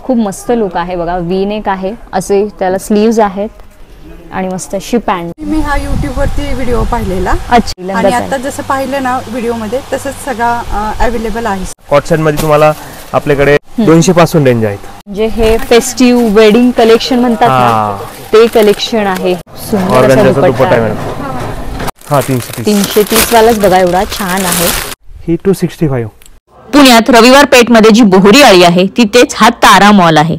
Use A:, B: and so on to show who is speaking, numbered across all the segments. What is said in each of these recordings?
A: खूप मस्त लुक आहे बघा, वी नेक आहे, असे त्याला स्लीव्ज आहेत आणि मस्त अशी पॅन्ट.
B: मी हा YouTube वरती व्हिडिओ पाहिलेला.
A: अच्छा.
B: आणि आता जसं पाहिलं ना व्हिडिओ मध्ये तसंच सगळं अवेलेबल आहे.
C: कॉटन मध्ये तुम्हाला आपल्याकडे 200 पासून रेंज आहेत.
A: म्हणजे हे फेस्टिव्ह वेडिंग कलेक्शन म्हणतात ना, ते कलेक्शन आहे. सुंदर असा दुपट्टा आहे मॅडम.
C: हा 330
A: वालाच बघा, एवढा छान आहे.
C: ही 265.
A: पुण्यात रविवार पेठमध्ये जी बोहरी आळी आहे तिथेच हा तारा मॉल आहे.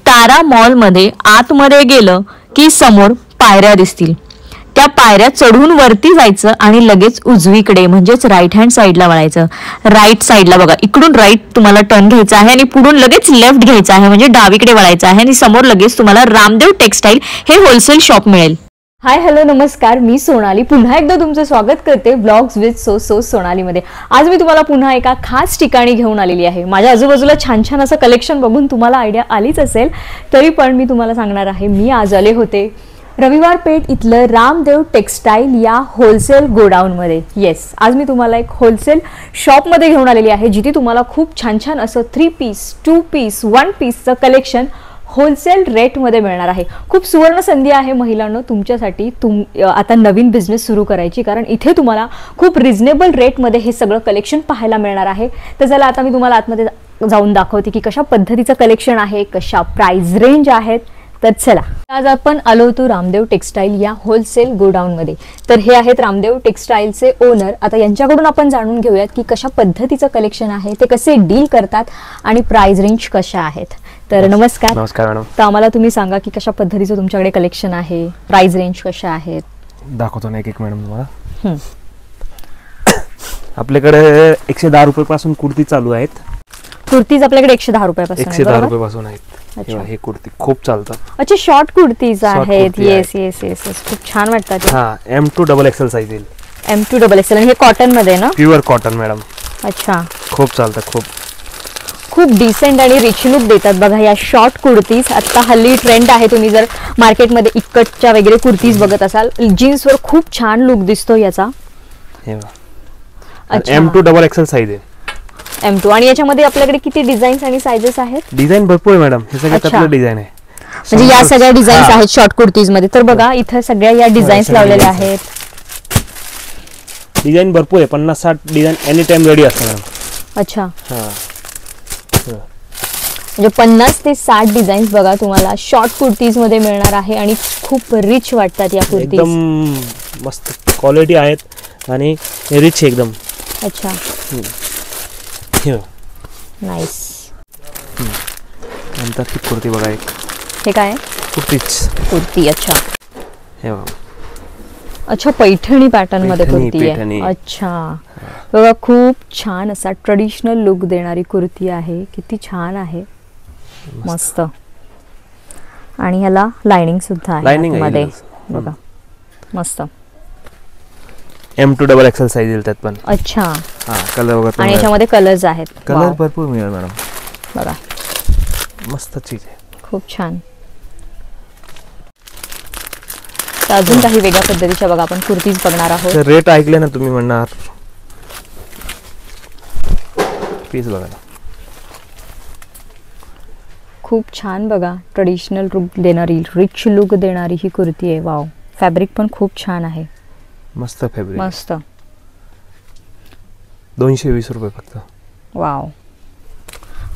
A: तारा मॉल मध्ये आतमध्ये गेलं की समोर पायऱ्या दिसतील. त्या पायऱ्या चढून वरती जायचं आणि लगेच उजवीकडे म्हणजेच राईट हँड साईडला वळायचं. राईट साईडला बघा, इकडून राईट तुम्हाला टर्न घ्यायचा आहे आणि पुढून लगेच लेफ्ट घ्यायचा आहे, म्हणजे डावीकडे वळायचं आहे आणि समोर लगेच तुम्हाला रामदेव टेक्सटाईल हे होलसेल शॉप मिळेल. हाय हॅलो नमस्कार, मी सोनाली पुन्हा एकदा तुमचं स्वागत करते ब्लॉग्स विथ सो सोनालीमध्ये. आज मी तुम्हाला पुन्हा एका खास ठिकाणी घेऊन आलेली आहे. माझ्या आजूबाजूला छान छान असं कलेक्शन बघून तुम्हाला आयडिया आलीच असेल, तरी पण मी तुम्हाला सांगणार आहे. मी आज आले होते रविवार पेठ इथलं रामदेव टेक्सटाईल या होलसेल गोडाऊनमध्ये. येस, आज मी तुम्हाला एक होलसेल शॉपमध्ये घेऊन आलेली आहे, जिथे तुम्हाला खूप छान छान असं 3 पीस 2 पीस 1 पीसचं कलेक्शन होलसेल रेटमध्ये मिळणार आहे. खूप सुवर्ण संधी आहे महिलांनो तुमच्यासाठी, आता नवीन बिझनेस सुरू करायची, कारण इथे तुम्हाला खूप रिझनेबल रेटमध्ये हे सगळं कलेक्शन पाहायला मिळणार आहे. तर चला आता मी तुम्हाला आतमध्ये जाऊन दाखवते की कशा पद्धतीचं कलेक्शन आहे, कशा प्राइस रेंज आहेत. तर चला, आज आपण आलो होतो रामदेव टेक्सटाईल या होलसेल गोडाऊनमध्ये. तर हे आहेत रामदेव टेक्सटाईलचे ओनर. आता यांच्याकडून आपण जाणून घेऊयात की कशा पद्धतीचं कलेक्शन आहे, ते कसे डील करतात आणि प्राइस रेंज कशा आहेत. तर नमस्कार.
C: नमस्कार मॅडम.
A: तर आम्हाला तुम्ही सांगा की कशा पद्धतीचं तुमच्याकडे कलेक्शन आहे, प्राइस रेंज कशा आहेत.
C: दाखवतो ना एक मॅडम तुम्हाला. आपल्याकडे 110 रुपये पासून कुर्ती चालू आहेत.
A: कुर्तीज आपल्याकडे 110 रुपयापासून
C: 110 रुपये पासून आहेत. हे कुर्ती खूप चालतात.
A: अच्छा, शॉर्ट कुर्तीज आहेत. येस येस येस येस, खूप छान वाटतात.
C: हा, M2 XXL साइज येईल.
A: M2 XXL. आणि हे कॉटन मध्ये ना?
C: Pure cotton madam.
A: अच्छा,
C: खूप चालतात.
A: खूप डिसेंट आणि रिच लुक देतात बघा या शॉर्ट कुर्तीज. आता हल्ली ट्रेंड आहे, तुम्ही जर मार्केटमध्ये इकटच्या वगैरे कुर्तीज बघत असाल, जीन्सवर खूप छान लुक दिसतो याचा.
C: हे बघा, M2 XXL साइज आहे.
A: M2. आणि याच्यामध्ये आपल्याकडे किती डिझाईन्स आणि साइजेस आहेत?
C: डिझाईन भरपूर आहे मॅडम. हे सगळे आपले डिझाईन आहे,
A: म्हणजे या सगळ्या डिझाईन्स आहेत शॉर्ट कुर्तीज मध्ये. तर बघा इथे सगळ्या या डिझाईन्स लावलेल्या आहेत.
C: डिझाईन भरपूर आहे, 50-60 डिझाईन एनी टाइम रेडी असतात मॅडम.
A: अच्छा, म्हणजे 50 ते 60 डिझाईन्स बघा तुम्हाला शॉर्ट कुर्तीज मध्ये मिळणार आहे आणि खूप रिच वाटतात या कुर्तीज.
C: एकदम मस्त क्वालिटी आहेत आणि रिच एकदम.
A: अच्छा, नाईस.
C: नंतर ती कुर्ती बघा, एक
A: हे काय कुर्ती. अच्छा,
C: हे बघा.
A: अच्छा, पैठणी पॅटर्न मध्ये कुर्ती आहे. अच्छा, बघा खूप छान असा ट्रेडिशनल लुक देणारी कुर्ती आहे. किती छान आहे, मस्त. आणि ह्याला लाइनिंग सुद्धा आहे मध्ये बघा, मस्त.
C: M2 XXL साइज येईल त्यात पण.
A: अच्छा,
C: हा, कलर वगैरे.
A: आणि याच्यामध्ये कलर्स आहेत.
C: कलर भरपूर मिळेल मॅडम.
A: बघा,
C: मस्त चीज आहे,
A: खूप छान. तर अजून काही वेगळ्या पद्धतीच्या बघा आपण कुर्तीज बघणार आहोत.
C: रेट ऐकले ना तुम्ही म्हणणार. पीस बघा,
A: खूप छान बघा, ट्रेडिशनल लुक देणारी, रिच लुक देणारी ही कुर्ती आहे. वाव, फॅब्रिक पण खूप छान आहे.
C: मस्त फॅब्रिक,
A: मस्त.
C: 220 रुपये फक्त.
A: वाव,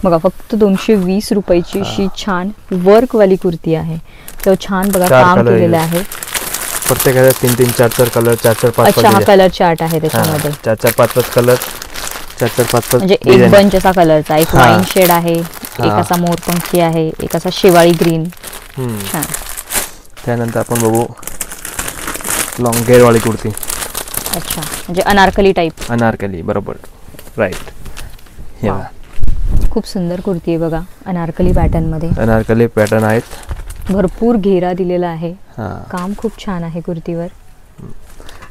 A: बघा फक्त 220 रुपयाची अशी छान वर्क वाली कुर्ती आहे. तो छान बघा काम केलेलं आहे.
C: प्रत्येकाला 3-3 4-4 कलर, 4-4
A: अच्छा, हा कलर चार्ट आहे त्याच्यामध्ये.
C: 4-4 5-5 कलर, 4-4 5-5
A: म्हणजे एक बंच असा कलरचा. एक वाईन शेड आहे, एक असा मोरपंखी आहे, एक असा शेवाळी ग्रीन. छान.
C: त्यानंतर आपण बघू लॉंग गेअर वाली कुर्ती.
A: अच्छा, म्हणजे अनारकली टाइप.
C: अनारकली, बरोबर, राईट. हे
A: खूप सुंदर कुर्ती आहे बघा, अनारकली पॅटर्न मध्ये.
C: अनारकली पॅटर्न आहेत,
A: भरपूर घेरा दिलेला आहे. काम खूप छान आहे कुर्तीवर.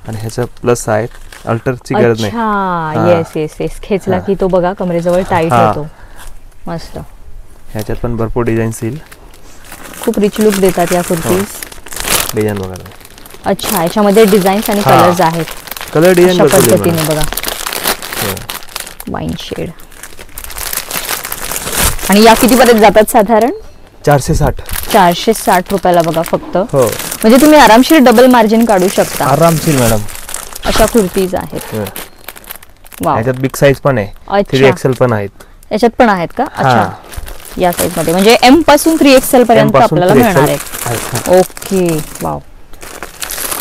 C: आणि ह्याचा प्लस आहे अल्टरची गरज नाही.
A: अच्छा, येस येस येस, खेचला की तो बघा कमरेजवळ टाईट होतो. मस्त.
C: ह्याच्यात पण भरपूर डिझाईन्स येईल.
A: खूप रिच लुक देतात या कुर्तीज.
C: डिझाईन बघा.
A: अच्छा, याच्यामध्ये डिझाईन्स आणि कलर्स आहेत.
C: कलर डिझाईन
A: पद्धतीने बघा, वाईन शेड. आणि या कितीपर्यंत जातात साधारण?
C: 460.
A: 460 रुपयाला बघा फक्त.
C: हो,
A: म्हणजे तुम्ही आरामशीर डबल मार्जिन काढू शकता.
C: आरामशीर मॅडम.
A: अशा कुर्तीज आहेत. वाव.
C: याच्यात बिग साईज पण आहे,
A: अच्छा.
C: 3XL पण आहेत.
A: याच्यात पण आहेत का?
C: हा.
A: अच्छा, या साईज मध्ये म्हणजे M पासून 3XL पर्यंत
C: M पासून
A: आपल्याला
C: 3XL
A: मिळणार आहेत.
C: आहेत, हा.
A: ओके, वाव,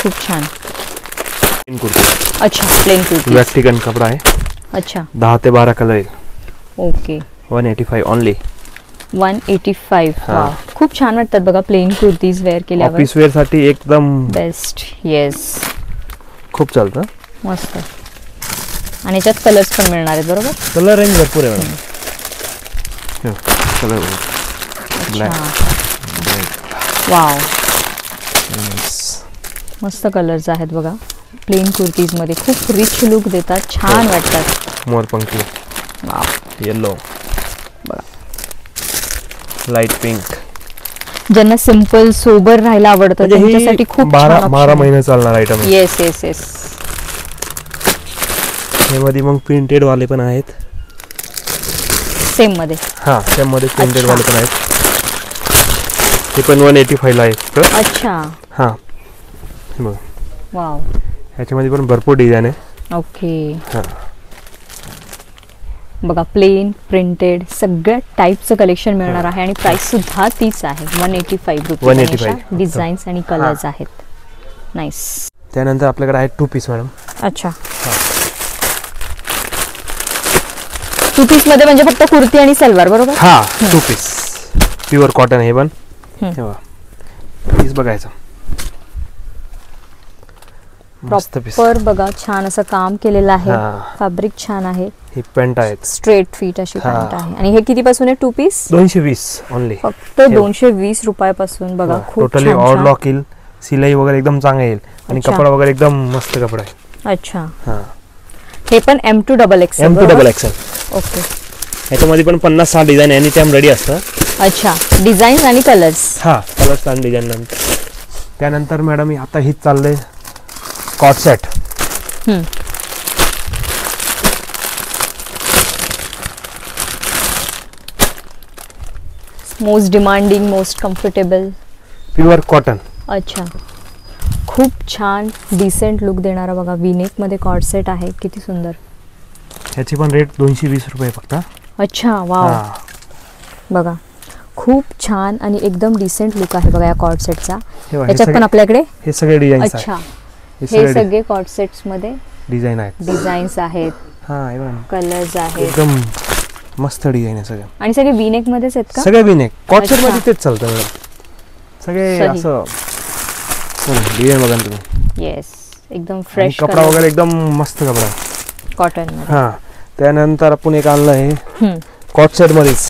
A: खूप छान.
C: प्लेन कुर्ती,
A: अच्छा, प्लेन कुर्ती.
C: वॅक्टिकन कपडा आहे.
A: अच्छा,
C: 10 ते 12 कलर आहे.
A: ओके.
C: 185 ओनली.
A: 185.
C: हा.
A: वाव, खूप छान वाटतात बघा प्लेन कुर्तीज वेअर केल्यावर.
C: ऑफिस वेअर साठी एकदम
A: बेस्ट. येस,
C: खूप चालतं.
A: मस्त. आणि याच्यात कलर्स पण मिळणार आहेत बरोबर?
C: कलर रेंज भरपूर आहे मॅडम. कलर ब्लॅक,
A: वाव, मस्त कलर्स आहेत बघा प्लेन कुर्तीज मध्ये. खूप रिच लुक देतात, छान वाटतात.
C: मोरपंखी,
A: वाव,
C: येलो,
A: बघा.
C: Light pink.
A: ज्यांना सिंपल सोबर राहायला आवडतं त्यांच्यासाठी खूप
C: 12 महिने चालणार आयटम.
A: Yes yes yes.
C: हे मध्ये मग प्रिंटेड वाले पण आहेत.
A: सेम मध्ये.
C: हा, त्यामध्ये प्रिंटेड
A: अच्छा.
C: वाले पण आहेत. हे पण 185 ला आहेत.
A: अच्छा,
C: हा, बघ
A: वाव,
C: ह्याच्यामध्ये पण भरपूर डिझाईन आहे.
A: ओके.
C: हा,
A: बघा प्लेन, प्रिंटेड सगळ्या टाईपचं कलेक्शन मिळणार आहे आणि प्राइस सुद्धा तीच आहे 185 रुपये.
C: 185.
A: डिझाईन्स आणि कलर्स आहेत. नाईस.
C: त्यानंतर आपल्याकडे आहे 2 पीस मॅडम.
A: अच्छा, 2 पीस मध्ये म्हणजे फक्त कुर्ती आणि सलवार बरोबर?
C: हा, 2 पीस प्युअर कॉटन. हे पण हे बघा, पीस बघायचं. मस्त पीस.
A: प्रॉपर बघा छान असं काम केलेलं आहे.
C: हा.
A: फॅब्रिक छान आहे.
C: ही पॅन्ट आहेत.
A: स्ट्रेट फिट अशी
C: हा.
A: पॅन्ट आहे. आणि हे किती पासून आहे 2 पीस?
C: 220 ओनली.
A: फक्त 220 रुपयापासून बघा. खूप
C: टोटली
A: छान
C: ऑल
A: छान.
C: लॉक येईल, सिलाई वगैरे एकदम चांगला येईल आणि
A: अच्छा.
C: कपडा वगैरे एकदम मस्त कपडा आहे.
A: अच्छा,
C: हा,
A: हे पण M2XXL.
C: M2XXL.
A: ओके.
C: ह्याच्यामध्ये पण 50-60 डिझाईन एनी टाइम रेडी असतं.
A: अच्छा, डिझाईन आणि कलर्स.
C: हा, कलर्स आणि डिझाईन नंतर. त्यानंतर मॅडम आता हीच चाललंय cot set.
A: Most demanding, most comfortable,
C: pure cotton.
A: अच्छा, खूप छान डिसेंट लुक देणारा बघा वीनेक मध्ये कॉर्ड सेट आहे. किती सुंदर.
C: ह्याची पण रेट 220 रुपये फक्त.
A: अच्छा, वाव,
C: हा,
A: बघा खूप छान आणि एकदम डिसेंट लुक आहे बघा या कॉर्ड सेटचा.
C: हे बघा, हे
A: याच्यात पण
C: सगळे-
A: आपल्याकडे
C: हे सगळे डिझाईन
A: अच्छा,
C: आहेत.
A: हे सगळे कॉर्ड सेट्स मध्ये
C: डिझाईन आहेत.
A: डिझाईन्स आहेत,
C: हा, हे बघा ना,
A: कलर्स आहेत
C: एकदम मस्त डिझाईन आहे सगळं.
A: आणि सगळे वीनेक मध्येच आहेत का?
C: सगळे बिनेक कॉट सेट
A: अच्छा.
C: मध्ये तेच चालतं मॅडम. सगळे
A: सही.
C: असं डिझाईन बघा ना तुम्ही.
A: येस, एकदम
C: आणि
A: फ्रेश
C: कपडा वगैरे एकदम मस्त कपडा आहे.
A: कॉटन मध्ये.
C: हा, त्यानंतर आपण एक आणलं आहे कॉट सेट मध्येच.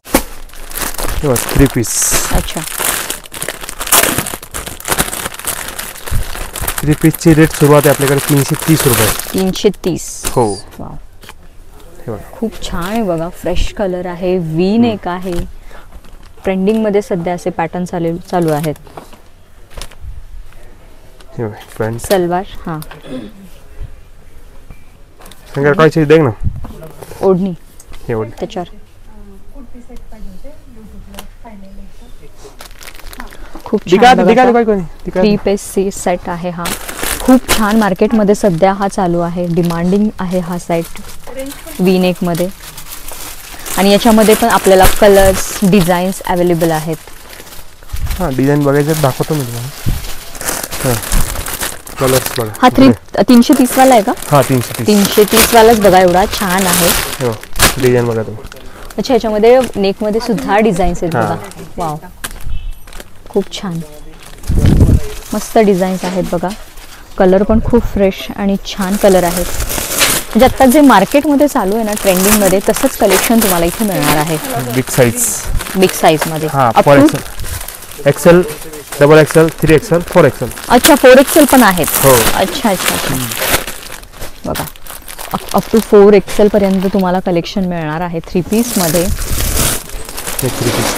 C: 3 पीस.
A: अच्छा,
C: 3 पीसची रेट सुरुवात आहे आपल्याकडे 330 रुपये.
A: 330.
C: हो,
A: वाव,
C: हे बघा.
A: खूप छान आहे बघा. फ्रेश कलर आहे, वी नेक आहे. ट्रेंडिंग मध्ये सध्या असे पॅटर्न चालू आहेत.
C: हे बघा, पॅन्ट.
A: सलवार. हा,
C: संगर काय चीज देख ना.
A: ओढणी
C: हे बघ,
A: त्याच्यावर. खूप
C: दिखा
A: छान
C: दिखा
A: बघा.
C: काय कोणी दिखा.
A: 3 पीस सेट आहे हा. खूप छान मार्केटमध्ये सध्या हा चालू आहे. डिमांडिंग आहे हा सेट वी नेक मध्ये. आणि याच्यामध्ये पण आपल्याला कलर्स, डिझाईन्स अवेलेबल आहेत.
C: हा, डिझाईन बघायचं दाखवतो मी तुम्हाला. हा, कलर्स बघा.
A: हा 330 वाला आहे का?
C: हा, 330.
A: 330 वालाच बघा, एवढा छान आहे.
C: हो, डिझाईन बघा तुम्ही.
A: अच्छा, याच्यामध्ये नेक मध्ये सुद्धा डिझाईन्स आहेत
C: हा.
A: बघा. वाव, खूप छान मस्त डिझाईन्स आहेत बघा. कलर पण खूप फ्रेश आणि छान कलर आहेत. म्हणजे आता जे मार्केटमध्ये चालू आहे ना ट्रेंडिंग मध्ये, तसंच कलेक्शन तुम्हाला इथे मिळणार आहे.
C: Big size.
A: बिग साईज मध्ये.
C: हा,
A: Up to-
C: 4XL, XXL, 3XL, 4XL.
A: अच्छा, 4XL पण आहेत.
C: हो.
A: अच्छा अच्छा अच्छा. बघा, अप टू 4XL पर्यंत तुम्हाला कलेक्शन मिळणार आहे 3 पीस मध्ये.
C: हे 3 पीस.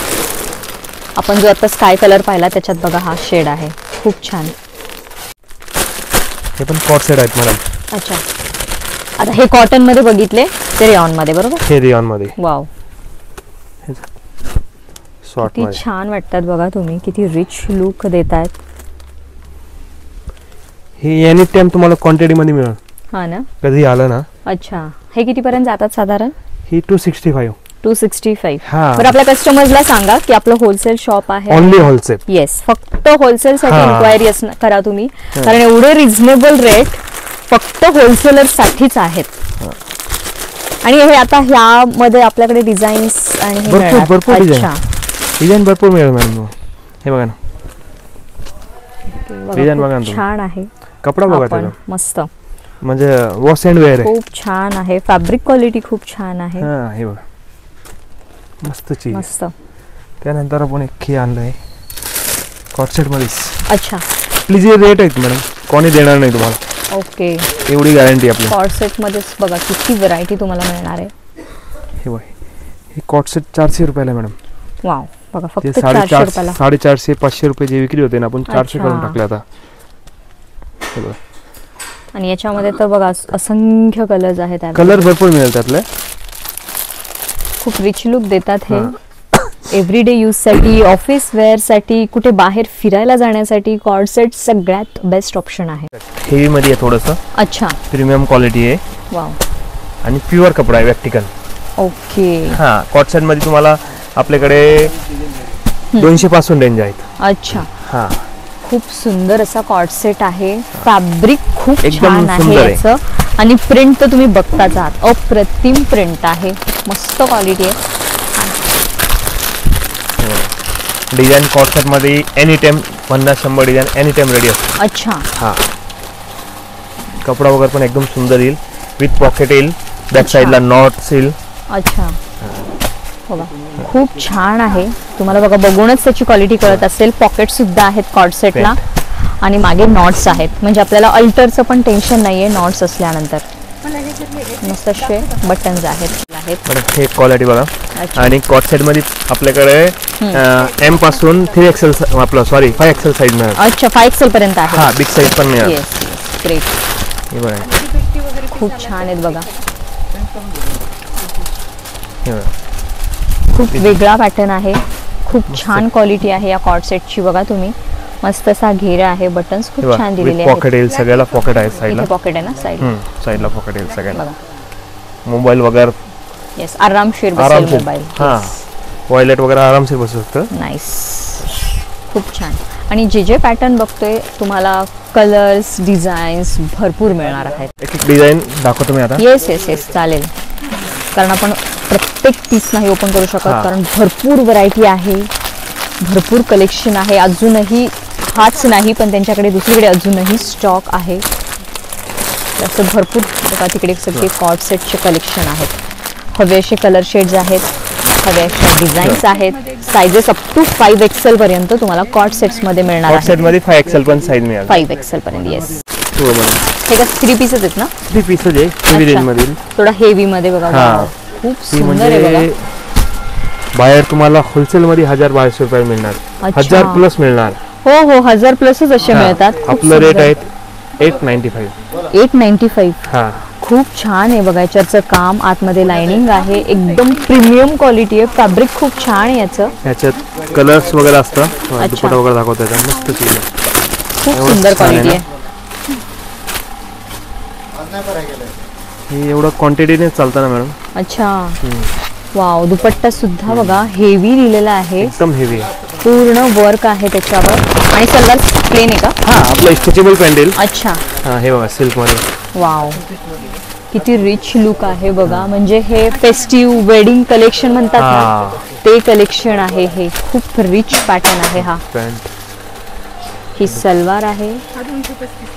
A: आपण जो आता स्काय कलर पाहिला त्याच्यात बघा हा शेड आहे. खूप छान.
C: हे पण कॉट सेट आहेत मॅडम.
A: अच्छा, आता हे कॉटन मध्ये बघितले, ते रेऑन मध्ये बरोबर.
C: हे रेऑन मध्ये.
A: वाव,
C: शॉर्ट
A: किती
C: मध्ये
A: छान वाटतात बघा तुम्ही, किती रिच लुक देत आहेत.
C: हे एनी टाइम तुम्हाला क्वांटिटी मध्ये मिळेल,
A: हा ना.
C: कधी आलं ना.
A: अच्छा, हे कितीपर्यंत जातात साधारण?
C: ही 265.
A: 265.
C: हा.
A: बरं, आपल्या कस्टमर्सला सांगा की आपलं होलसेल शॉप आहे.
C: Only wholesale.
A: येस, फक्त होलसेल साठी
C: हा.
A: इन्क्वायरी करा तुम्ही, कारण एवढे रिझनेबल रेट फक्त होलसेलर साठीच आहेत. आणि हे आता ह्यामध्ये आपल्याकडे डिझाईन्स आणि हे
C: भरपूर
A: मिळणार.
C: भरपूर
A: अच्छा.
C: डिझाईन भरपूर मिळेल मॅडम. हे बघा ना,
A: बघा,
C: डिझाईन
A: खूप
C: बघा ना तुम्ही.
A: छान आहे.
C: कपडा बघा
A: आपण
C: त्याचा,
A: मस्त,
C: म्हणजे वॉश अँड वेअर आहे.
A: खूप छान आहे. फॅब्रिक क्वालिटी खूप छान आहे.
C: हा, हे बघा मस्त चीज.
A: मस्त.
C: त्यानंतर आपण एक हे आणलंय कॉर्सेट मध्ये.
A: अच्छा,
C: प्लीज हे रेट आहेत मॅडम, कोणी देणार नाही तुम्हाला,
A: ओके.
C: एवढी गॅरंटी आपली.
A: कॉर्सेट मध्येच बघा किती व्हरायटी तुम्हाला मिळणार आहे.
C: हे बघा, हे कॉर्सेट 400 रुपयाला आहे मॅडम.
A: वाव, बघा
C: ते
A: फक्त 400 रुपयाला.
C: 450 500 रुपये जे विक्री होते ना, आपण 400
A: अच्छा.
C: करून टाकले आता. हे बघा,
A: आणि याच्यामध्ये तर बघा असंख्य कलर्स आहेत.
C: कलर भरपूर मिळेल त्यातले.
A: खूप रिच लुक देतात हे. एव्हरीडे यूज साठी, ऑफिस वेअर साठी, कुठे बाहेर फिरायला जाण्यासाठी कॉर्सेट सगळ्यात बेस्ट ऑप्शन आहे.
C: हेवी मध्ये आहे थोडंसं.
A: अच्छा,
C: प्रीमियम क्वालिटी आहे
A: वाव,
C: आणि प्युअर कपडा आहे, वर्टिकल.
A: ओके.
C: हा, कॉटसेट मध्ये तुम्हाला आपल्याकडे 200 पासून रेंज आहेत.
A: अच्छा,
C: हा,
A: खूप सुंदर असा कॉर्सेट आहे. फॅब्रिक खूप
C: एकदम
A: छान आहे
C: सुंदर आहे.
A: याचं. आणि प्रिंट तर तुम्ही बघताच आहात, अप्रतिम प्रिंट आहे, मस्त क्वालिटी आहे.
C: डिझाईन कॉटसेट मध्ये any time 50-100 design any time ready असतो.
A: अच्छा,
C: हा, कपडा वगैरे पण एकदम सुंदर येईल, विथ पॉकेट येईल, बॅक साईडला नॉट्स येईल.
A: अच्छा, बघा खूप छान आहे. तुम्हाला बघा बघूनच त्याची क्वालिटी कळत असेल. पॉकेट सुद्धा आहेत कॉर्डसेटला आणि मागे नॉट्स आहेत, म्हणजे आपल्याला अल्टरचं पण टेन्शन नाहीये नॉट्स असल्यानंतर. मस्त असे बटन्स आहेत.
C: हे क्वालिटी बघा. आणि कॉटसेट मध्ये आपल्याकडे एम पासून 3XL आपलं 5XL साईज मिळेल.
A: अच्छा, 5XL पर्यंत आहे.
C: हा, बिग साईज पण मिळेल.
A: Yes, great.
C: हे बघा,
A: खूप छान आहेत बघा.
C: हे बघा,
A: खूप वेगळा पॅटर्न आहे. खूप छान क्वालिटी आहे या कॉर्डसेटची. बघा तुम्ही, मस्त असा घेरा आहे, बटन्स खूप छान दिलेले आहेत.
C: पॉकेट येईल, सगळ्याला पॉकेट आहे साईडला.
A: पॉकेट आहे ना साईड,
C: साईडला पॉकेट येईल सगळ्याला.
A: बघा,
C: मोबाईल वगैरे
A: येस, आरामशीर बसेल मोबाईल.
C: हा, वॉयलेट वगैरे आरामशीर बसू शकतं.
A: नाईस, खूप छान. आणि जे जे पॅटर्न बघतोय तुम्हाला कलर्स, डिझाईन्स भरपूर मिळणार आहेत.
C: एक एक डिझाईन दाखवतो मी आता.
A: येस येस येस, चालेल. कारण आपण प्रत्येक पीस नाही ओपन करू शकत, कारण भरपूर व्हरायटी आहे, भरपूर कलेक्शन आहे. अजूनही हाच नाही, पण त्यांच्याकडे दुसरीकडे अजूनही स्टॉक आहे. असं भरपूर बघा, तिकडे सगळे कॉर्डसेटचे कलेक्शन आहेत. हवे असे कलर शेड्स आहेत, हवे अशा डिझाईन्स आहेत. सायझेस अप टू 5XL पर्यंत तुम्हाला कॉर्डसेट्समध्ये मिळणार आहे.
C: कॉटसेटमध्ये 5XL पण साईज मिळेल.
A: 5XL पर्यंत. येस,
C: हो मॅडम.
A: हे का 3 पीसेस आहेत ना?
C: 3 पीसेस आहे, हेवी रेंज मध्ये.
A: थोडा हेवी मध्ये बघा.
C: हा.
A: खूप सुंदर आहे बघा.
C: म्हणजे बाहेर तुम्हाला होलसेल मध्ये 1000-1200 रुपये मिळणार, 1000 प्लस मिळणार.
A: हो हो, 1000 प्लसच असे मिळतात.
C: आपलं रेट आहे 895.
A: 895.
C: हा,
A: खूप छान आहे बघा. याच्याचं काम, आतमध्ये लाइनिंग आहे, एकदम प्रीमियम क्वालिटी आहे. फॅब्रिक खूप छान आहे याचं.
C: याच्यात कलर्स वगैरे असतं, दुपट्टा वगैरे दाखवता येतात. मस्त चीज आहे,
A: खूप सुंदर क्वालिटी आहे.
C: हे एवढं क्वांटिटीने चालतं ना मॅडम.
A: अच्छा, वाव. दुपट्टा सुद्धा बघा हेवी दिलेला आहे,
C: एकदम हेवी आहे.
A: पूर्ण वर्क आहे त्याच्यावर. आणि सलवार प्लेन आहे का?
C: हा, आपलं स्ट्रेचेबल पॅन्ट येईल.
A: अच्छा,
C: हा, हे बघा सिल्क मध्ये.
A: वाव, किती रिच लुक आहे बघा. म्हणजे हे फेस्टिव्ह वेडिंग कलेक्शन म्हणतात ना, ते कलेक्शन आहे हे. खूप रिच पॅटर्न आहे हा.
C: पॅन्ट,
A: ही सलवार आहे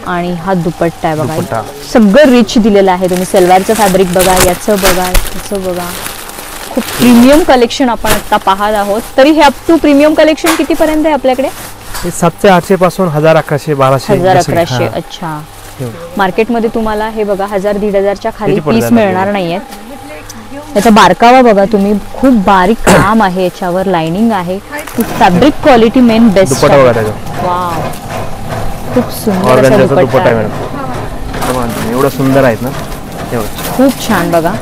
A: आणि हा दुपट्टा आहे
C: दुपट्टा.
A: बघा. सगळं रिच दिलेलं आहे. तुम्ही सलवारचं फॅब्रिक बघा, याचं बघा, याचं बघा. खूप प्रीमियम कलेक्शन आपण आता पाहत आहोत. तरी हे अप टू प्रीमियम कलेक्शन किती पर्यंत आहे आपल्याकडे?
C: हे 700-800 पासून 1000-1100-1200.
A: 1000-1100. अच्छा, मार्केटमध्ये तुम्हाला हे बघा 1000-1500च्या खाली पीस मिळणार नाहीयेत. याचा बारकावा बघा तुम्ही, खूप बारीक काम आहे याच्यावर, लाइनिंग आहे. Fabric quality main best.
C: Dupatta बघा त्याचा.
A: वाव, खूप सुंदर असा
C: ऑर्गन्झाचा दुपट्टा
A: दुपट्टा
C: आहे
A: आहे.
C: मॅडम. एवढं सुंदर आहेत ना,
A: खूप छान बघा.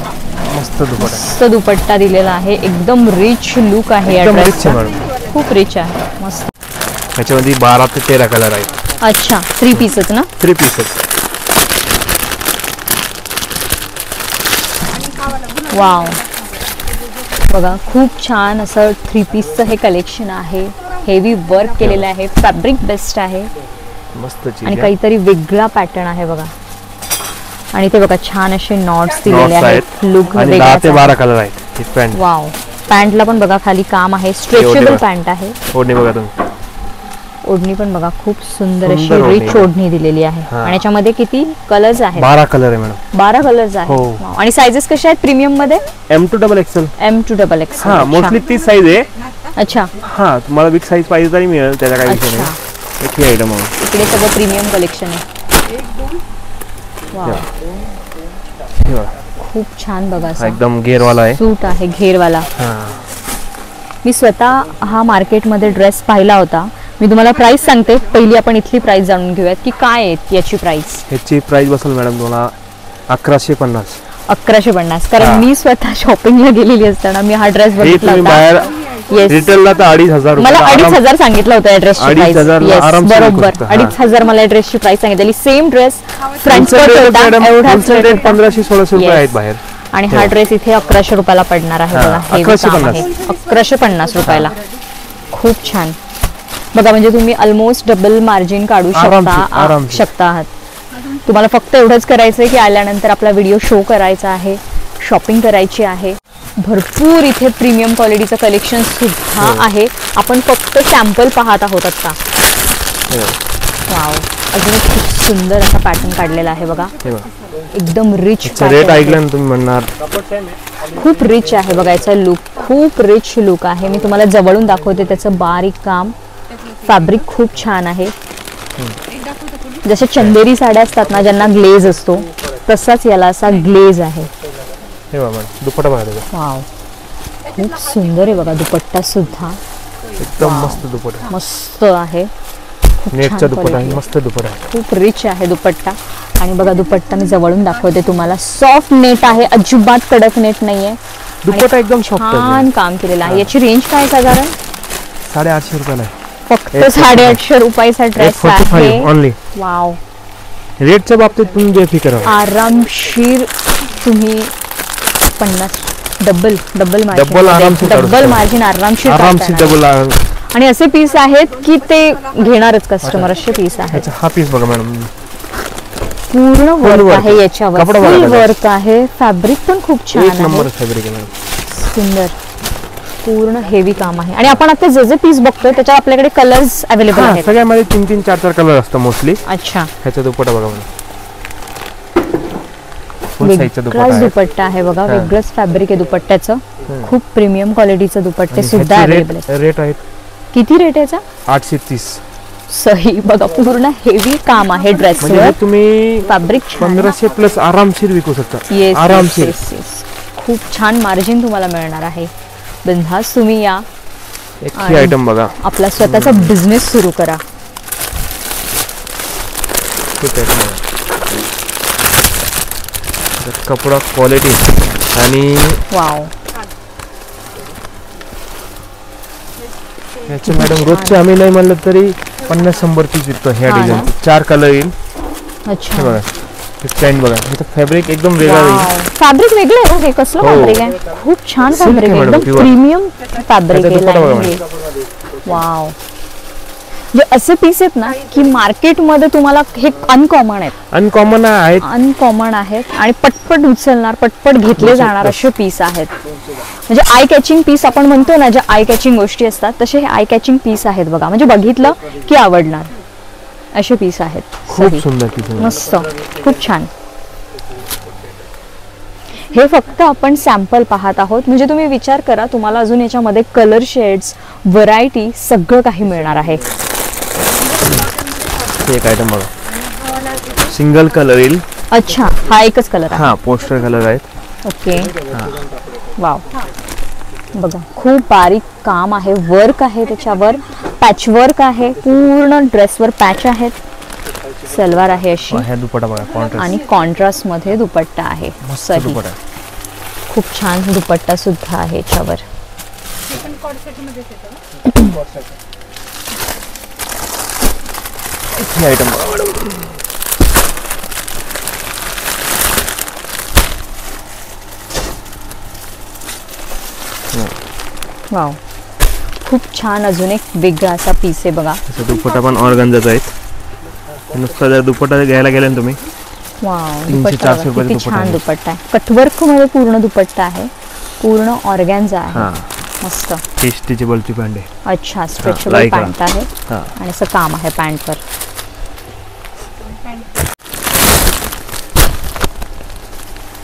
C: मस्त दुपट्टा.
A: मस्त दुपट्टा दिलेला आहे, एकदम रिच लुक आहे या
C: एकदम रिच
A: ड्रेसचा.
C: आहे मॅडम.
A: खूप रिच आहे, मस्त.
C: ह्याच्यामध्ये 12 ते 13 कलर आहेत.
A: अच्छा, 3 पीसच ना?
C: 3 पीसेस.
A: वाव, बघा खूप छान असं 3 पीसचं हे कलेक्शन आहे. हेवी वर्क केलेलं आहे, फॅब्रिक बेस्ट आहे
C: मस्त चीज
A: आणि
C: आहे.
A: काहीतरी वेगळा पॅटर्न आहे बघा. आणि ते बघा छान असे नॉट्स दिलेले
C: Knots
A: आहेत.
C: आहेत
A: लुक
C: आणि 10 ते 12 कलर आहेत. ही पॅन्ट.
A: वाव, पॅन्टला पण बघा खाली काम आहे, स्ट्रेचेबल
C: बघा.
A: पॅन्ट आहे.
C: ओढणी बघा तुम्ही.
A: ओढणी पण बघा खूप सुंदर अशी
C: सुंदर ओढणी
A: रिच
C: आहे.
A: ओढणी दिलेली आहे.
C: हा.
A: आणि याच्यामध्ये किती कलर्स आहेत?
C: 12 कलर आहे मॅडम.
A: 12 कलर्स आहेत.
C: हो.
A: वाव. आणि साइजेस कशा आहेत प्रीमियम मध्ये?
C: M to XXL.
A: M to XXL.
C: हा, मोस्टली तीच साईज आहे.
A: अच्छा,
C: हा, तुम्हाला बिग साईज पाहिजे तरी मिळेल, त्याचा काही विषय
A: अच्छा.
C: नाही. एक ही आयटम आहे.
A: इकडे सगळं प्रीमियम कलेक्शन आहे. वाव,
C: हे बघा.
A: खूप छान बघा
C: हा
A: असं
C: एकदम घेरवाला आहे.
A: सूट आहे घेरवाला.
C: हा.
A: मी स्वतः हा मार्केटमध्ये ड्रेस पाहिला होता. मी तुम्हाला प्राइस सांगते, पहिली आपण इथली प्राइस जाणून घेऊयात की काय आहे याची प्राइस.
C: ह्याची प्राइस बसेल मॅडम तुम्हाला 1150.
A: 1150. कारण
C: हा.
A: मी स्वतः शॉपिंगला गेलेली असताना मी हा ड्रेस
C: हे
A: बघितला
C: तुम्ही
A: होता.
C: बाहेर
A: येस,
C: रिटेलला तर 2500
A: मला
C: रुपये.
A: 2500 सांगितलं होतं या ड्रेसची प्राइस.
C: 2500 ला आरामशीर
A: बरोबर,
C: विकू शकता.
A: 2500 मला या ड्रेसची प्राइस सांगितलेली. Same dress front
C: Wholesale rate
A: होता,
C: मॅडम,
A: एवढाच
C: wholesale
A: rate
C: rate
A: होता.
C: 1500-1600 रुपये
A: Yes.
C: आहेत बाहेर.
A: आणि हा ड्रेस इथे 1100 रुपयाला पडणार आहे.
C: हा,
A: बघा, heavy
C: 1150.
A: काम आहे. 1150 रुपयाला. खूप छान बघा. म्हणजे तुम्ही ऑलमोस्ट डबल मार्जिन काढू
C: आरामशीर.
A: शकता आहात. तुम्हाला फक्त एवढंच करायचंय की आल्यानंतर आपला व्हिडिओ शो करायचा आहे, शॉपिंग करायची आहे. भरपूर इथे प्रीमियम क्वालिटीचं कलेक्शन सुद्धा आहे. आपण फक्त सॅम्पल पाहत आहोत आता. वाव, अजून एक खूप सुंदर असा पॅटर्न काढलेला आहे बघा.
C: हे बघा.
A: एकदम रिच
C: रेट ऐकलं ना तुम्ही म्हणणार
A: खूप रिच आहे बघा. याचा लुक खूप रिच लुक आहे. मी तुम्हाला जवळून दाखवते त्याचं बारीक काम. फॅब्रिक खूप छान आहे. जसे चंदेरी साड्या असतात ना ज्यांना ग्लेज असतो, तसाच याला असा ग्लेज आहे.
C: हे बघा मॅडम, दुपट्टा बघा त्याचा.
A: वाव, खूप सुंदर आहे बघा. दुपट्टा सुद्धा
C: एकदम मस्त दुपट्टा.
A: मस्त आहे. खूप
C: नेटचा
A: छान
C: दुपट्टा आहे,
A: quality.
C: मस्त दुपट्टा आहे.
A: खूप रिच आहे दुपट्टा. आणि बघा दुपट्टा मी जवळून दाखवते तुम्हाला. सॉफ्ट नेट आहे, अजिबात कडक नेट नाहीये.
C: दुपट्टा एकदम सॉफ्ट
A: छान काम केलेलं आहे. याची रेंज काय साधारण?
C: 850 रुपयाला आहे.
A: फक्त 850 रुपयाचा ड्रेस आहे.
C: 845 ओनली.
A: वाव,
C: रेटच्या बाबतीत तुम्ही बेफिकर राहा.
A: आरामशीर तुम्ही 50 डबल
C: Double आरामशीर काढू शकता.
A: मार्जिन आरामशीर
C: आरामशीर
A: काढता येणार.
C: डबल.
A: आणि असे पीस आहेत की ते घेणारच कस्टमर. असे पीस आहेत.
C: ह्याचा हा पीस बघा मॅडम.
A: पूर्ण वर्क
C: work.
A: आहे याच्यावर.
C: कपडा बघा
A: फुल
C: त्याचा.
A: वर्क आहे. फॅब्रिक पण खूप छान
C: एक नंबर
A: आहे.
C: फॅब्रिक आहे मॅडम.
A: सुंदर, पूर्ण हेवी काम आहे. आणि आपण आता जे जे पीस बघतोय त्याच्यात आपल्याकडे कलर्स अवेलेबल
C: हा,
A: आहेत.
C: सगळ्यामध्ये 3-3, 4-4 कलर असतात मोस्टली.
A: अच्छा,
C: ह्याचा दुपट्टा बघा मॅडम. फुल साईजचा दुपट्टा
A: वेगळाच
C: आहे.
A: दुपट्टा आहे बघा.
C: हा.
A: वेगळंच फॅब्रिक आहे दुपट्ट्याचं. खूप प्रीमियम क्वालिटीचं दुपट्टे
C: आणि
A: सुद्धा
C: ह्याचे
A: अवेलेबल आहेत.
C: रेट आहेत
A: किती रेट याचा?
C: 830.
A: सही बघा. पूर्ण हेवी काम आहे
C: म्हणजे
A: ड्रेसवर.
C: हे तुम्ही
A: फॅब्रिक
C: 1500 प्लस आरामशीर विकू शकता.
A: येस,
C: आरामशीर.
A: खूप छान मार्जिन तुम्हाला मिळणार आहे. बिनधास्त तुम्ही या,
C: एक ही आयटम बघा.
A: आपला स्वतःचा बिझनेस सुरू करा.
C: ठीक आहे बघा. कपडा क्वालिटी आणि
A: वाव,
C: याचे मॅडम रोजचे आम्ही नाही म्हणलं तरी 50-100 पीस विकतो ह्या
A: हा ना?
C: डिझाईन. 4 कलर येईल. हे
A: अच्छा.
C: बघा, हे पॅन्ट बघा. ह्याचं फॅब्रिक एकदम वेगळं येईल.
A: फॅब्रिक वेगळं आहे ना हे? कसलं
C: हो.
A: फॅब्रिक आहे? खूप छान
C: Silk
A: फॅब्रिक
C: आहे
A: आहे.
C: madam,
A: एकदम
C: pure.
A: प्रीमियम फॅब्रिक
C: त्याचा दुपट्टा बघा
A: आहे. वाव, जे असे पीस आहेत ना की मार्केटमध्ये तुम्हाला हे अनकॉमन आहेत.
C: अनकॉमन आहेत.
A: अनकॉमन आहेत आणि पटपट उचलणार, पटपट घेतले जाणार असे पीस आहेत. म्हणजे आय कॅचिंग पीस आपण म्हणतो ना, ज्या आय कॅचिंग गोष्टी असतात तसे हे आय कॅचिंग पीस आहेत बघा. म्हणजे बघितलं की आवडणार असे पीस आहेत.
C: खूप
A: सही.
C: सुंदर पीस आहे.
A: मस्त, खूप छान. हे फक्त आपण सॅम्पल पाहत आहोत. म्हणजे तुम्ही विचार करा, तुम्हाला अजून याच्यामध्ये कलर शेड्स, व्हरायटी सगळं काही मिळणार आहे.
C: एक आयटम बघा. सिंगल कलर येईल.
A: अच्छा, हा एकच कलर आहे.
C: हा, पोस्टर कलर आहेत.
A: ओके. वाव, बघा खूप बारीक काम आहे. वर्क आहे त्याच्यावर. पॅच वर्क आहे. पूर्ण ड्रेसवर पॅच आहेत. सलवार आहे अशी.
C: ह्या दुपट्टा बघा, कॉन्ट्रास्ट
A: आणि कॉन्ट्रास्ट मध्ये दुपट्टा आहे.
C: मस्त
A: सही.
C: दुपट्टा.
A: खूप छान दुपट्टा सुद्धा आहे याच्यावर.
C: ही आयटम बघा मॅडम.
A: वाव, खूप छान. अजून एक वेगळा असा पीस आहे बघा.
C: दुपट्टा पण ऑर्गन्झाचा आहे. नुसता जर दुपट्टा घ्यायला गेला ना तुम्ही,
A: वाव,
C: 300-400 रुपये
A: किती छान दुपट्टा आहे. कटवर्क मध्ये पूर्ण दुपट्टा आहे, पूर्ण ऑर्गॅन्झा आहे. मस्त.
C: स्ट्रेचेबलची पॅन्ट आहे.
A: अच्छा, स्ट्रेचेबल पॅन्ट आहे
C: हा.
A: आणि असं काम आहे पॅन्टवर.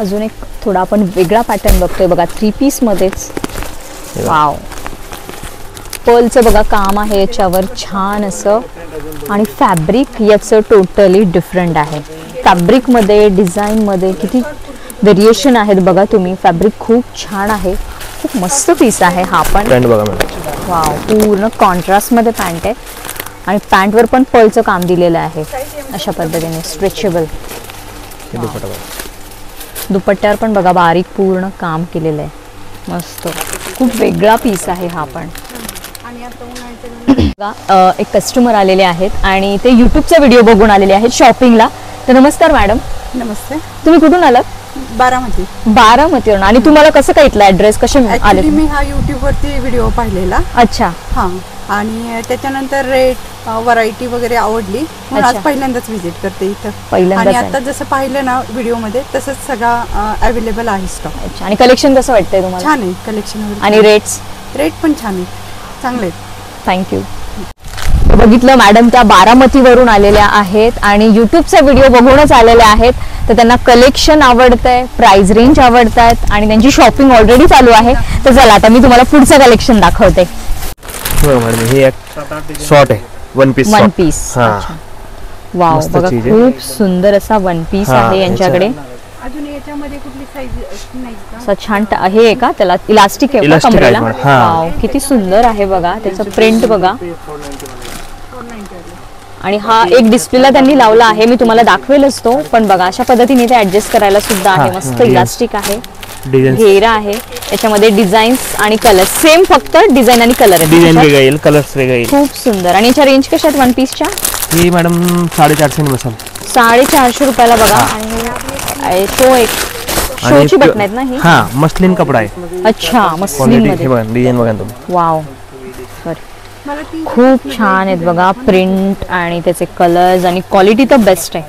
A: अजून एक थोडा आपण वेगळा पॅटर्न बघतोय बघा, 3 पीस मध्येच. वाव, पर्लचं बघा काम आहे याच्यावर छान असं. आणि फॅब्रिक याचं टोटली डिफरंट आहे. फॅब्रिक मध्ये, डिझाईन मध्ये किती व्हेरिएशन आहेत बघा तुम्ही. फॅब्रिक खूप छान आहे, खूप मस्त पीस आहे हा पण.
C: पॅन्ट बघा मॅडम.
A: वाव, पूर्ण कॉन्ट्रास्ट मध्ये पॅन्ट आहे आणि पॅन्टवर पण पर्लचं काम दिलेलं आहे अशा पद्धतीने, स्ट्रेचेबल.
C: दुपट्टा बघा.
A: दुपट्ट्यावर पण बघा बारीक पूर्ण काम केलेलं आहे. मस्त, खूप वेगळा पीस आहे हा पण. एक कस्टमर आलेले आहेत आणि ते युट्यूबचा व्हिडिओ बघून आलेले आहेत शॉपिंगला. तर नमस्कार मॅडम.
B: नमस्ते.
A: तुम्ही कुठून आलात?
B: बारामती.
A: बारामतीवरून. आणि तुम्हाला कसं काय इथला ऍड्रेस कसे आले?
B: मी हा युट्यूब वरती व्हिडिओ पाहिलेला.
A: अच्छा.
B: हा, आणि त्याच्यानंतर रेट, व्हरायटी वगैरे आवडली म्हणून आज पहिल्यांदाच व्हिजिट करते इथं.
A: पहिल्यांदाच.
B: आणि आता जसं पाहिलं ना व्हिडिओ मध्ये तसंच सगळा अवेलेबल आहे स्टॉक.
A: अच्छा. आणि कलेक्शन कसं वाटतंय तुम्हाला?
B: छान आहे कलेक्शन वगैरे.
A: आणि रेट
B: पण छान आहे, चांगले आहेत.
A: थँक्यू. बघितलं, मॅडम त्या बारामतीवरून आलेल्या आहेत आणि युट्यूबचा व्हिडिओ बघूनच आलेल्या आहेत. तर त्यांना कलेक्शन आवडतंय, प्राइस रेंज आवडतायत आणि त्यांची शॉपिंग ऑलरेडी चालू आहे. तर चला आता मी तुम्हाला पुढचं कलेक्शन दाखवते.
C: हे एक शॉर्ट आहे, वन पीस.
A: वाव,
C: मस्त
A: बघा
C: चीज आहे.
A: खूप सुंदर असा वन पीस आहे यांच्याकडे.
B: अजून याच्यामध्ये कुठली साईज नाही का?
A: असा छान हे आहे का, त्याला इलास्टिक आहे का
C: इलास्टिक आहे
A: कमरेला?
C: पण, हा.
A: वाव, किती सुंदर आहे बघा, त्याचं प्रिंट बघा. आणि हा एक डिस्प्लेला त्यांनी लावला आहे, मी तुम्हाला दाखवेलच तो. पण बघा अशा पद्धतीने ते ऍडजस्ट करायला सुद्धा आहे. मस्त इलास्टिक आहे, घेरा आहे, याच्यामध्ये डिझाईन्स आणि कलर सेम, फक्त डिझाईन आणि कलर
C: डिझाईन वेगळा येईल, कलर्स वेगळा येईल.
A: खूप सुंदर. आणि याच्या रेंज कशा आहेत वन पीसच्या?
C: ही मॅडम 450 ने बसेल.
A: 450 रुपयाला बघा. आणि तो एक शोची बटन आहेत ना ही?
C: हा, मस्लिन कपडा आहे.
A: अच्छा, मस्लिन मध्ये.
C: डिझाईन बघा तुम्ही.
A: वाव, खूप छान आहेत बघा प्रिंट आणि त्याचे कलर्स आणि क्वालिटी तर बेस्ट आहे.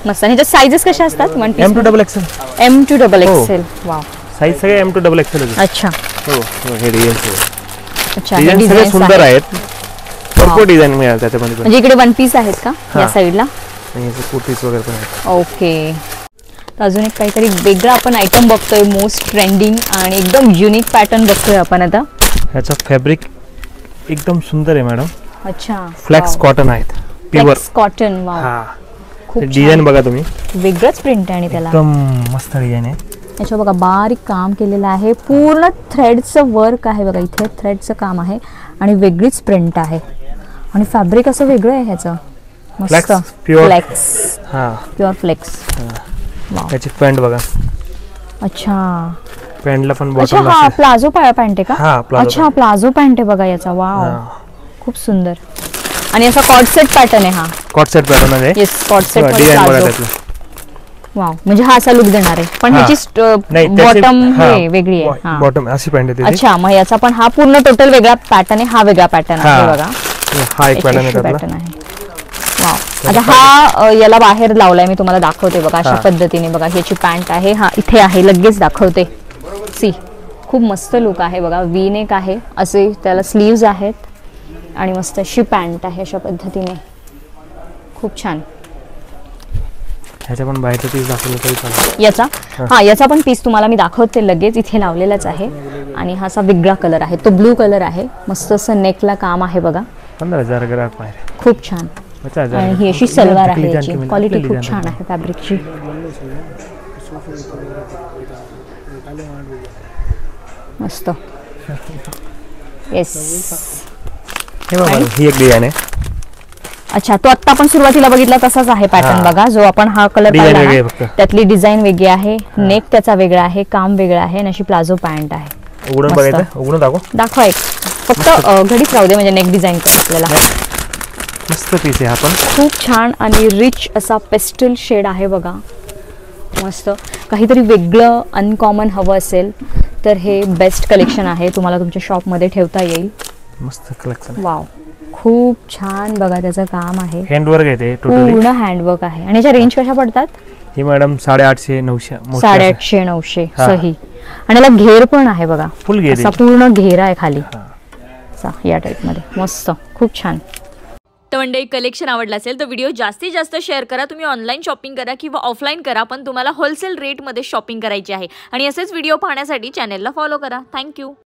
A: मस्त. आणि त्याच्या साइजेस कशा असतात? One piece
C: M2 XXL.
A: M2 XXL. Wow,
C: size सगळे M2 XXL.
A: अच्छा.
C: हो, हे डिझाईन
A: अच्छा,
C: डिझाईन सगळे सुंदर आहेत. भरपूर डिझाईन मिळाल त्याच्यामध्ये.
A: म्हणजे इकडे वन पीस आहेत का या साइडला?
C: आणि याचे कुर्तीज वगैरे पण आहेत.
A: ओके. तर अजून एक काहीतरी वेगळा आपण आयटम बघतोय, मोस्ट ट्रेंडिंग आणि एकदम युनिक पॅटर्न बघतोय आपण आता.
C: ह्याचा फॅब्रिक एकदम सुंदर आहे मॅडम.
A: अच्छा.
C: फ्लेक्स कॉटन आहेत, प्युअर
A: कॉटन. वाव,
C: हा.
A: खूप
C: डिझाईन बघा तुम्ही,
A: वेगळंच प्रिंट आहे आणि त्याला
C: एकदम मस्त डिझाईन आहे.
A: याच्यावर बघा बारीक काम केलेलं आहे, पूर्ण थ्रेडचं वर्क आहे बघा. इथे थ्रेडचं काम आहे आणि वेगळीच प्रिंट आहे आणि फॅब्रिक असं वेगळं आहे ह्याचं. मस्त. फ्लेक्स.
C: हा,
A: प्युअर फ्लेक्स.
C: याची पॅन्ट बघा.
A: अच्छा.
C: पॅन्टला पण
A: अच्छा,
C: बॉटम
A: हा प्लाझो पॅन्ट आहे का?
C: हा, प्लाझो.
A: अच्छा, प्लाझो पॅन्ट आहे बघा याचा. वाव, खूप सुंदर. आणि असा कॉट सेट पॅटर्न आहे हा.
C: कॉट सेट पॅटर्न आहे.
A: येस, कॉट सेट
C: डिझाईन बघा
A: प्लाझो.
C: त्यातलं.
A: वाव, म्हणजे हा असा लुक देणार आहे. पण ह्याची बॉटम हे वेगळी आहे. हा,
C: बॉटम अशी पॅन्ट आहे.
A: अच्छा, मग याचा पण हा पूर्ण टोटल वेगळा पॅटर्न आहे, हा वेगळा पॅटर्न आहे बघा.
C: हा एक पॅटर्न आहे
A: पॅटर्न आहे. वाव, आता हा याला बाहेर लावलाय मी, तुम्हाला दाखवते बघा अशा पद्धतीने. बघा ह्याची पॅन्ट आहे, हा इथे आहे, लगेच दाखवते. सी, खूप मस्त लुक आहे बघा. वी नेक आहे, असे त्याला स्लीव्ज आहेत आणि मस्त अशी पॅन्ट आहे अशा पद्धतीने. खूप छान.
C: ह्याच्या पण बाहेरचा पीस दाखवला तरी चालेल.
A: याचा हा, याचा पण पीस तुम्हाला मी दाखवते लगेच. इथे लावलेलाच आहे आणि हा असा वेगळा कलर आहे, तो ब्लू कलर आहे. मस्त असं नेकला काम आहे बघा.
C: 15,000 ग्राहक बाहेर.
A: खूप छान. आणि ही अशी सलवार आहे, याची क्वालिटी खूप छान आहे फॅब्रिकची. मस्त. येस.
C: हे बघा, ही एक डिझाईन आहे.
A: अच्छा, तो आता आपण सुरुवातीला बघितला तसाच आहे पॅटर्न बघा, जो आपण हा कलर पाहिला ना, त्यातली डिझाईन वेगळी आहे, नेक त्याचा वेगळा आहे, काम वेगळं आहे आणि अशी प्लाझो पॅन्ट आहे.
C: उघडून बघायचं, उघडून
A: दाखवा एक. फक्त घडीच राहू दे म्हणजे नेक डिझाईन कर आपल्याला.
C: मस्त पीस आहे हा पण.
A: खूप छान आणि रिच असा पेस्टल शेड आहे बघा. मस्त काहीतरी वेगळं अनकॉमन हवं असेल तर हे बेस्ट कलेक्शन आहे, तुम्हाला तुमच्या शॉपमध्ये ठेवता येईल.
C: मस्त कलेक्शन.
A: वाव, खूप छान बघा त्याचं काम आहे.
C: हँडवर्क आहे ते टोटली.
A: पूर्ण हँडवर्क आहे. आणि याच्या रेंज कशा पडतात?
C: ही मॅडम 850 900.
A: 850 900 सही. आणि याला घेर पण आहे बघा,
C: फुल घेर,
A: असा पूर्ण घेरा आहे खाली या टाइप मध्ये. मस्त, खूप छान. तर मंडळी, कलेक्शन आवडलं असेल तर व्हिडिओ जास्तीत जास्त शेअर करा. तुम्ही ऑनलाईन शॉपिंग करा किंवा ऑफलाईन करा, पण तुम्हाला होलसेल रेटमध्ये शॉपिंग करायची आहे. आणि असेच व्हिडिओ पाहण्यासाठी चॅनलला फॉलो करा. थँक्यू.